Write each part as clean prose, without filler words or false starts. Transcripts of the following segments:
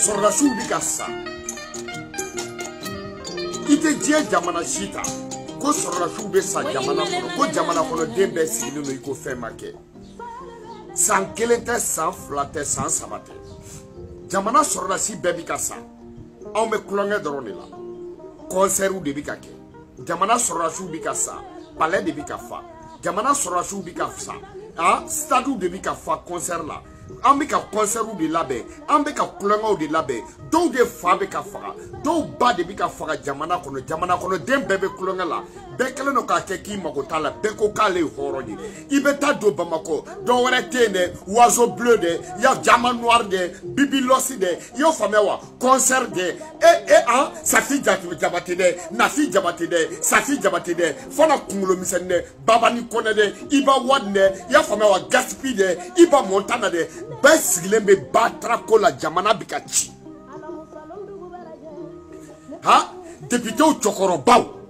sɔrɔdasiw bɛ ka sa i tɛ diɲɛ jamana si ta ko sɔrɔdasiw bɛ sa jamana kɔnɔ ko jamana kɔnɔ den bɛɛ sigilen don i ko fɛn ma kɛ san 1 tɛ san 2 tɛ san 3 tɛ jamana sɔrɔdasi bɛɛ bɛ ka sa anw bɛ kulonkɛ dɔrɔn de la kɔnsɛriw de bɛ ka kɛ jamana sɔrɔdasiw bɛ ka sa palais de bɛ ka fa jamana sɔrɔdasiw bɛ ka sa stade de bɛ ka fa kɔnsɛri la an bɛ ka kɔnsɛriw de labɛn an bɛ ka kulonkɛw de labɛn dɔw de fa bɛ ka faga dɔw ba de bɛ ka faga jamana kɔnɔ den bɛɛ bɛ kulonkɛ la bɛɛ kɛlen don k'a kɛ k'i mago t'a la bɛɛ ko k'ale ye hɔrɔn ye i bɛ taa don Bamako dɔw wɛrɛ tɛ yen dɛ oiseau bleu dɛ ya jama noir dɛ bibilosi dɛ i y'o faamuya wa concert dɛ Safi Jabate dɛ Nafi Jabate dɛ Safi Jabate dɛ fana kunkolo misɛnnin dɛ Babani Kɔnɛ dɛ Iba Wade dɛ i y'a faamuya wa Gaspi dɛ Iba Montana dɛ bɛɛ sigilen bɛ batarako la jamana bɛ ka ci députéw cɛkɔrɔbaw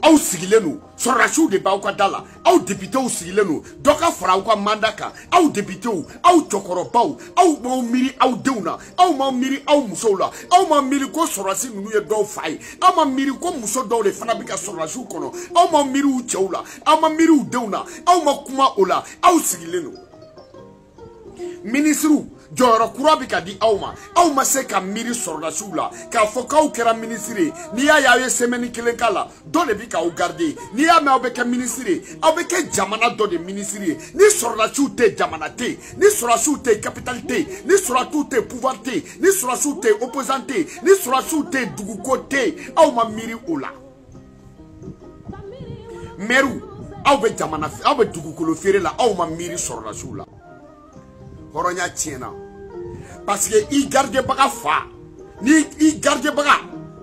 aw sigilen don sɔrɔdasiw de b'aw ka da la aw députéw sigilen don dɔ ka fara aw ka mandat kan aw députéw aw cɛkɔrɔbaw aw m'aw miiri aw denw na aw m'aw miiri aw musow la aw ma miiri ko sɔrɔdasi ninnu ye dɔw fa ye aw ma miiri ko muso dɔw de fana bɛ ka sɔrɔdasiw kɔnɔ aw ma miiri u cɛw la aw ma miiri u denw na aw ma kuma o la aw sigilen don ministre jɔyɔrɔ kura bɛ ka di aw ma se ka miiri sɔrɔdasiw la k'a fɔ k'aw kɛra ministre ye n'i y'a ye aw ye semaine 1 k'a la dɔ de bɛ k'aw garder n'i y'a mɛn aw bɛ kɛ ministre ye aw bɛ kɛ jamana dɔ de ministre ye ni sɔrɔdasiw tɛ jamana tɛ yen ni sɔrɔdasiw tɛ capitale tɛ yen ni sɔrɔdasiw tɛ pouvoir tɛ yen ni sɔrɔdasiw tɛ opposant tɛ yen ni sɔrɔdasiw tɛ duguko tɛ yen aw ma miiri o la maire aw bɛ jamana aw bɛ dugukolo feere la aw ma miiri sɔrɔdasiw la hɔrɔnya tiɲɛna parce que i gardebaga fa ni i gardebaga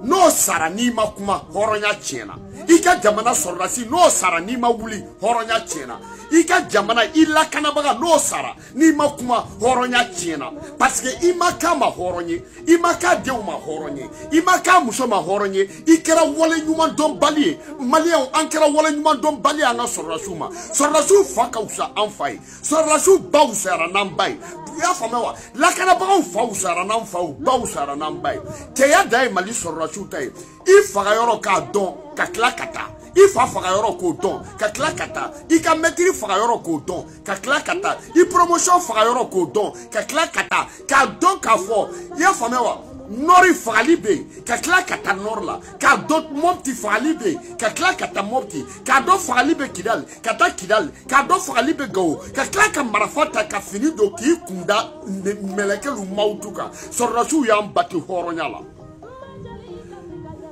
n'o sara n'i ma kuma hɔrɔnya tiɲɛna i ka jamana sɔrɔdasi n'o sara n'i ma wuli hɔrɔnya tiɲɛna i ka jamana i lakanabaga n'o sara n'i ma kuma hɔrɔnya tiɲɛna parce que i ma k'a ma hɔrɔn ye i ma k'a denw ma hɔrɔn ye i ma k'a muso ma hɔrɔn ye i kɛra wale ɲuman dɔnbali ye maliyɛnw an kɛra wale ɲuman dɔnbali ye an ka sɔrɔdasiw ma sɔrɔdasiw fa ka wusa an fa ye sɔrɔdasiw ba wusayara n'an ba ye i y'a faamuya wa lakanabagaw fa wusayara n'an faw ba wusayara n'an ba ye cɛya dan ye Mali sɔrɔdasiw ta ye i faga yɔrɔ k'a dɔn ka tila ka taa i fa faga yɔrɔ k'o dɔn ka tila ka taa i ka mɛtiri faga yɔrɔ k'o dɔn ka tila ka taa i promotion faga yɔrɔ k'o dɔn ka tila ka taa k'a dɔn k'a fɔ i y'a faamuya wa nɔri fagali bɛ yen ka tila ka taa nɔri la k'a dɔn Mopti fagali bɛ yen ka tila ka taa Mopti k'a dɔn fagali bɛ Kidali ka taa Kidali k'a dɔn fagali bɛ Gawo ka tila ka marifa ta ka fini don k'i kunda mɛlɛkɛlu mawutu kan sɔrɔdasiw y'an bati hɔrɔnya la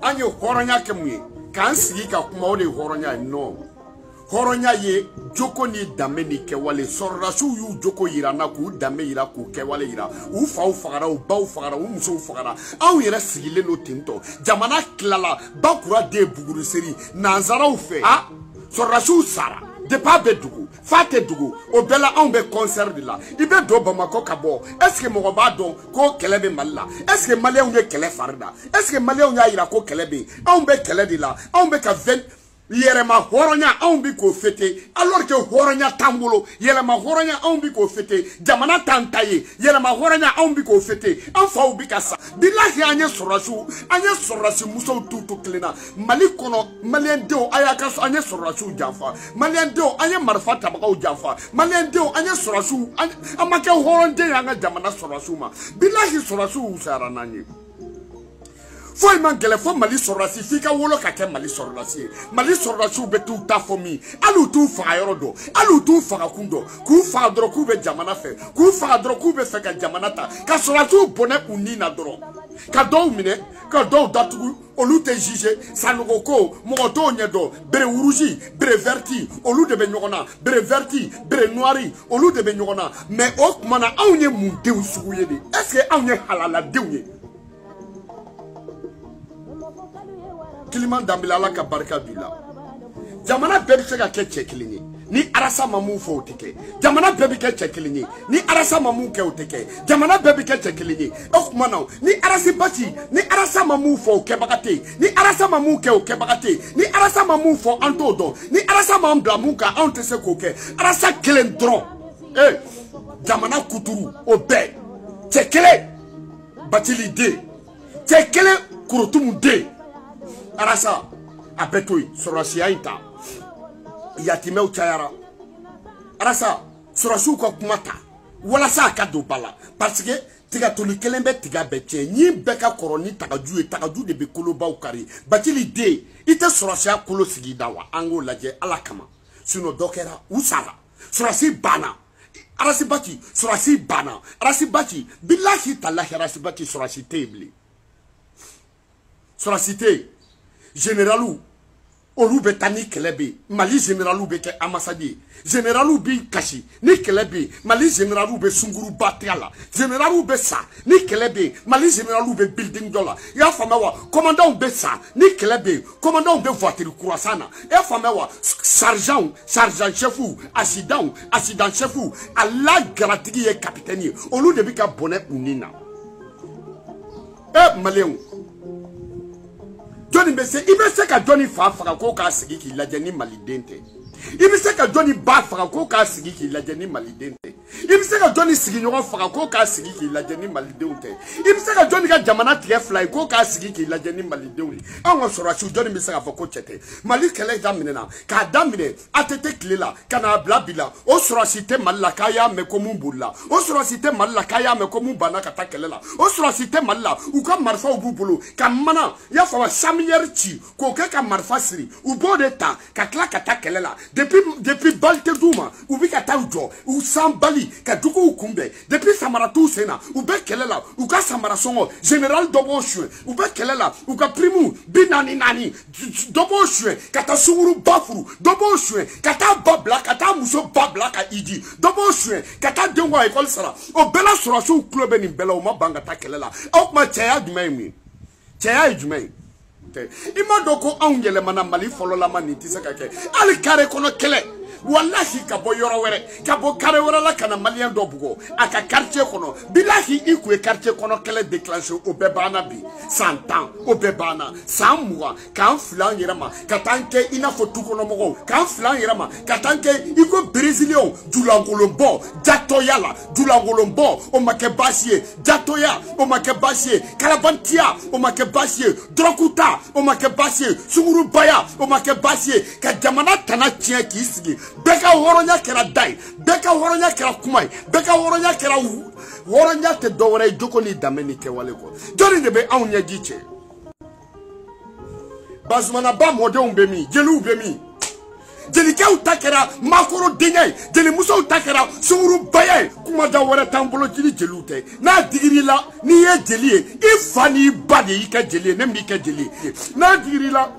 an ye hɔrɔnya kɛ mun ye k'an sigi ka kuma o de ye hɔrɔnya ye non hɔrɔnya ye joko ni danbe ni kɛwale sɔrɔdasiw y'u joko yira na k'u danbe yira k'u kɛwale yira u faw fagara u baw fagara u musow fagara anw yɛrɛ sigilen don tentɔ jamana tilala bakura de buguruseri nanzaraw fɛ sɔrɔdasiw sara depuis a bɛ dugu fa tɛ dugu o bɛɛ la anw bɛ concert de la i bɛ don Bamako ka bɔ est ce que mɔgɔ b'a dɔn ko kɛlɛ bɛ Mali la est ce que maliyɛnw ye kɛlɛ fari da est ce que maliyɛnw y'a yira ko kɛlɛ bɛ yen anw bɛ kɛlɛ de la anw bɛ ka yɛlɛma hɔrɔnya anw bi k'o fêter alors que hɔrɔnya t'an bolo yɛlɛma hɔrɔnya anw bi k'o fêter jamana t'an ta ye yɛlɛma hɔrɔnya anw bi k'o fêter an faw bi ka sa bilahi an ye sɔrɔdasi musow tu kelen na Mali kɔnɔ maliyɛndenw a y'a ka an ye sɔrɔdasiw janfa maliyɛndenw an ye marifa tabagaw janfa maliyɛndenw an ye sɔrɔdasiw an ma kɛ hɔrɔnden ye an ka jamana sɔrɔdasiw ma bilahi sɔrɔdasiw wusayara n'an ye fo i man gɛlɛ fo Mali sɔrɔdasi f'i ka wolo ka kɛ Mali sɔrɔdasi ye Mali sɔrɔdasiw bɛ t'u ta fɔ min hali u t'u faga yɔrɔ dɔn hali u t'u faga kun dɔn k'u faga dɔrɔn k'u bɛ jamana fɛ k'u faga dɔrɔn k'u bɛ fɛ ka jamana ta ka sɔrɔdasiw bɔnɛ u ni na dɔrɔn ka dɔw minɛ ka dɔw datugu olu tɛ juge sanogo ko mɔgɔ t'o ɲɛ dɔn bere wuruji bere verti olu de bɛ ɲɔgɔn na bere verti bere noiri olu de bɛ ɲɔgɔn na mais o tuma na anw ye mun denw sugu ye de est ce que anw ye halaladenw ye Kiliman Dambila Ala ka barika b'i la jamana bɛɛ bɛ se ka kɛ cɛ kelen ye ni Arasa ma mun fɔ o tɛ kɛ jamana bɛɛ bɛ kɛ cɛ kelen ye ni Arasa ma mun kɛ o tɛ kɛ jamana bɛɛ bɛ kɛ cɛ kelen ye o tuma na ni Arasi Basi ni Arasa ma mun fɔ o kɛbaga tɛ yen ni Arasa ma mun kɛ o kɛbaga tɛ yen ni Arasa ma mun fɔ an t'o dɔn ni Arasa ma bila mun kan anw tɛ se k'o kɛ Arasa kelen dɔrɔn jamana kuturu o bɛɛ cɛ kelen Batili de. T'es quel kurutumu de. Arasa. Abetoi. Sorasi aita. Yatime uchayara. Arasa. Sorasi uko kumata. Wala sa akado bala. Parce que tiga toli kelembe tiga beche. Ni beka koroni takaju de be koloba ukari. Batili de. Ite sorasi akolo sigidawa. Ango laje alakama. Sino dokera usara. Sorasi bana. Arasibati, surasi bana. Arasibati, billahi talahi arasibati surasi tebli. Surasi te, généralou, olu betani kelebe, Mali généralou beke amassadi. Généralou bi kashi, ni kelebe, Mali généralou be sunguru batiala. Généralou be sa, ni kelebe, Mali généralou be building dola. Ya famawa, commandant be sa, ni kelebe, commandant be voiture croissana. Ya famawa, sergent chefou, accident chefou, Allah garatigi ye capitaine. Olu de bika bonnet unina. Maléon. Johnny Besse, il me sait que Johnny fa ko ka sigi ki la jeni malidente. Il me sait que Johnny ba ko ka sigi ki la jeni malidente. Il me sait que Johnny sigi nyoron ko ka sigi ki la jeni malidente. Il me sait que Johnny ka jamana tie fly ko ka sigi ki la jeni malidente. On sera sur Johnny me sait ka ko chete. Mali kele jamina ka damine atete klela kana blabila. O sera cité malla kaya me komu bulla. O sera cité malla kaya me komu bana kata kelela. O sera cité malla u ka marfa ububulu ka mana ya fa samiyerchi ko ka marfa siri u bode ta ka kla kata kelela. Depuis balte douma ou bi ka tawjo ou sambali ka duko ukumbe depuis samaratu sena ou be kelela ou ka samara songo général dobo chue ou be kelela ou ka primu binani nani dobo chue kata sunguru bafuru dobo chue kata babla kata muso babla ka idi dobo chue kata dengwa école sara o bela sura so club ni bela o mabanga ta kelela o ma cheya dumemi cheya dumemi ima doko angele mana Mali folo la mani tisaka ke ali kare kono kele wallahi ka bo yoro were ka bo kare were la kana malien do bugo aka quartier kono billahi iku quartier kono kele déclencher o bebana bi 100 ans o bebana 100 mois kan flan yirama katanke ina fotu kono mogo kan flan yirama katanke iko brésilien dulangolombo jatoyala dulangolombo o makebasie jatoya o makebasie kalabantia o makebasie drokuta o makebasie sunguru baya o makebasie ka jamana tana tie kisigi beka horonya kera dai beka horonya kera kumai beka horonya kera horonya te dowre joko ni dameni ke wale ko jori de be awnya giche bazmana ba mode umbemi jelu ubemi jeli ka utakera makoro denyai jeli muso utakera sunguru baye kuma da wore tambolo jili jelute na digiri la ni ye jeli ifani bade ika jeli ne mi ka jeli na digiri la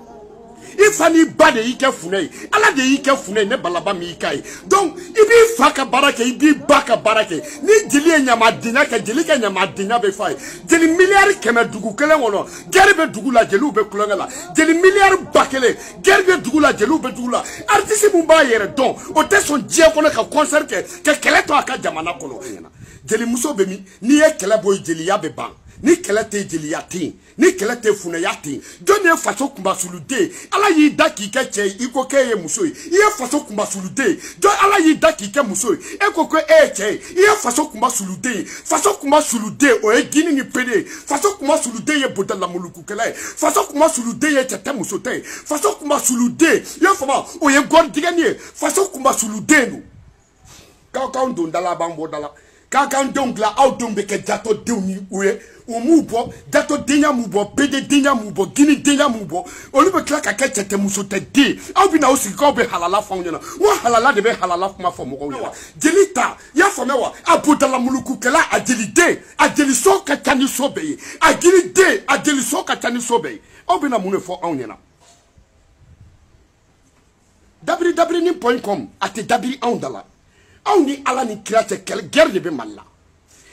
ifani bade ike funai ala de ike funai ne balaba mi kai donc ibi faka barake ibi baka barake ni jeli nyama dinya ka jeli ka nyama dinya be fay jeli milliard keme dugu kele wono gerbe dugu la jeli be kulongala jeli milliard bakele gerbe dugu la jeli be dugu la artiste mumba yere donc o te son die kono ka concert ke kele to aka jamana kono jeli muso be mi ni e kele boy jeli ya be ban ni kele te jeli ya tin ni kele te funa ya tin donne faso kumba sulude ala yi daki ke che iko ke ye muso ye faso kumba sulude do ala yi daki ke muso e ko che ye faso kumba sulude o e gini ni pede faso kumba sulude ye bodala muluku kele faso kumba sulude ye tete muso te faso kumba sulude ye fama o ye god digani faso kumba sulude no ka ndala bambo dala ka ndongla autombe ke jato deuni uye umubo dato denya mubo pede denya mubo gini denya mubo olibe klaka ka tete muso te de obina osi ko be halala fawnyana wa halala de be halala kuma fo mo ko jelita ya fo mewa abudala muluku kala ajelide ajeliso ka tani sobe agilide ajeliso ka tani sobe obina mune fo awnyana dabri ni.com ate dabri awndala awni ala ni krate kel guerre de be malla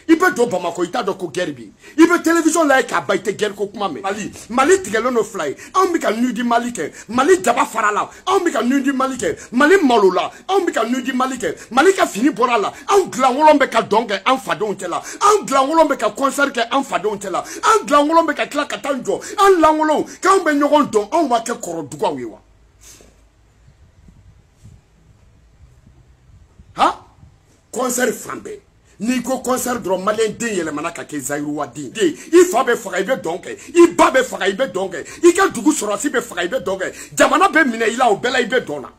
ibe do Bamako ita do ko gerbi ibe television la ka baite ger ko kuma me mali tigelo no fly on bi ka nudi malike mali jaba farala on bi ka nudi malike mali malula on bi ka nudi malike mali ka fini borala on glan wolombe ka donge en fadon tela on glan wolombe ka concert ke en fadon tela on glan wolombe ka kla ka tanjo on langolo ka on be nyogon don on wa ke koro dugwa wewa ha concert frambe Ni ko concert dro malien den yelemana ka ke Zaïru wa den i fa be faga ibe donc i ba be faga ibe donc i ka dugu sorasi be faga ibe donc jamana be mine ila o bela ibe dona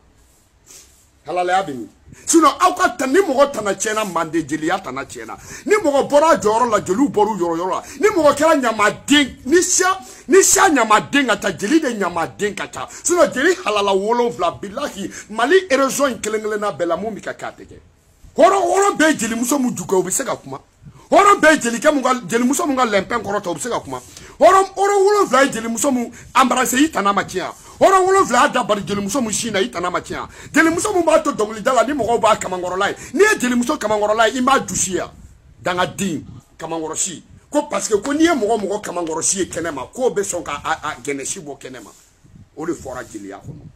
halala ya bini sinon aw ka tan ni mogo tana chena mande jeliya tana chena ni mogo bora joro la jelu boru yoro ni mogo kala nyama den ni sha nyama den ata jeli de nyama den kata sinon jeli halala wolon vla billahi mali erosion kelengele na bela mu mi ka kateke horo be jeli muso mu duka obi se ka kuma horo be jeli ke mu ga jeli muso mu ga lempen korota obi se ka kuma horo wolo vla jeli muso mu embrasser itana makia horo wolo vla da bar jeli muso mu shina itana makia jeli muso mu ba to dongli dala ni mo ba kamangoro lai ni jeli muso kamangoro lai ima dushia danga din kamangoro shi ko parce que ko ni mo kamangoro shi kenema ko be son ka geneshi bo kenema o le fora jeli ya kono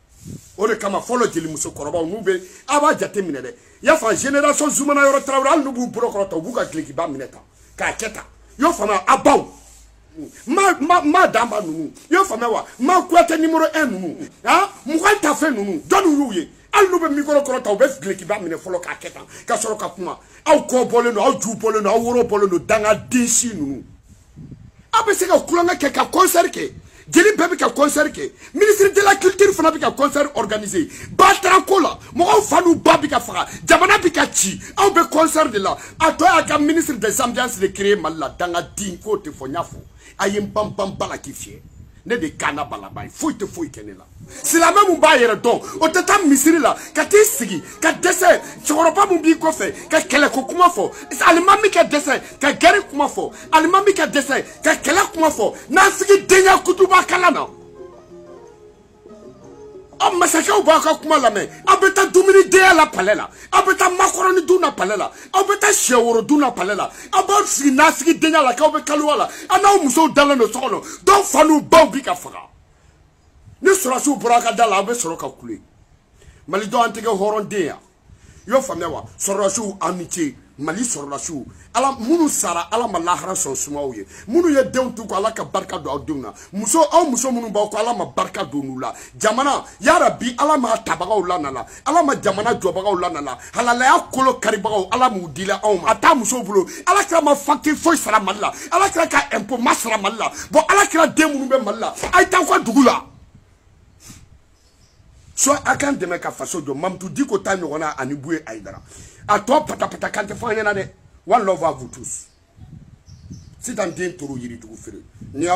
o de kama folo jeli muso koroba nube aba jate minede ya fa génération zumana yoro trawral nubu prokrota buka kliki ba mineta ka keta yo fama abaw ma damba nunu yo fama wa ma kwata numéro 1 nunu ha mukwanta fe nunu donu yuye al nube mikoro krota o be kliki ba mine folo ka keta ka soro ka kuma aw ko bole no aw ju bole no aw woro bole no danga desi nunu abe se ka kulanga ke ka concert ke jeli bebe ka concert ke ministre de la culture fana bi ka concert organisé batranko la mo fanu babi ka faga jamana bi ka ci aw be concert de la ato ya ka ministre des ambiances de créer malla danga din ko te fo nyafo ayem pam bala ki fie ne de kana bala bay foi te foi kenela c'est la même ba yere don o tata misiri la ka ti sigi ka dessert choropa mu bi ko fe ka kele ko kuma fo alimami ka dessert ka gari kuma fo alimami ka dessert ka kele kuma fo na sigi denya kutuba kala na o masaka ba ka kuma la me abeta dumini de la palela abeta makoroni duna palela abeta sheworo duna palela about sigi na sigi denya la ka be kalwala ana muso dala no sono don fanu ba bi ka faga ni surasu buraka dala abe soroka kule mali do antege horondeya yo famewa surasu amitié mali surasu ala munu sara ala malahara son sumawiye munu ye dentu ko ala ka barka do aduna muso munu ba ko ala ma barka do nula jamana ya rabbi ala ma tabaga ulanala ala ma jamana jobaga ulanala halala ya kolo karibaga ala mu dila ma ata muso bulo ala kra ma fakki foi sara malla ala kra ka impôt masra malla bo ala kra demunu be malla ay tan ko dugula so akan deme ka faso do mamtu diko ta nyona anibue aidara ato pata kante fanya na de one love à vous tous si dans den toro yiri dugu fere ni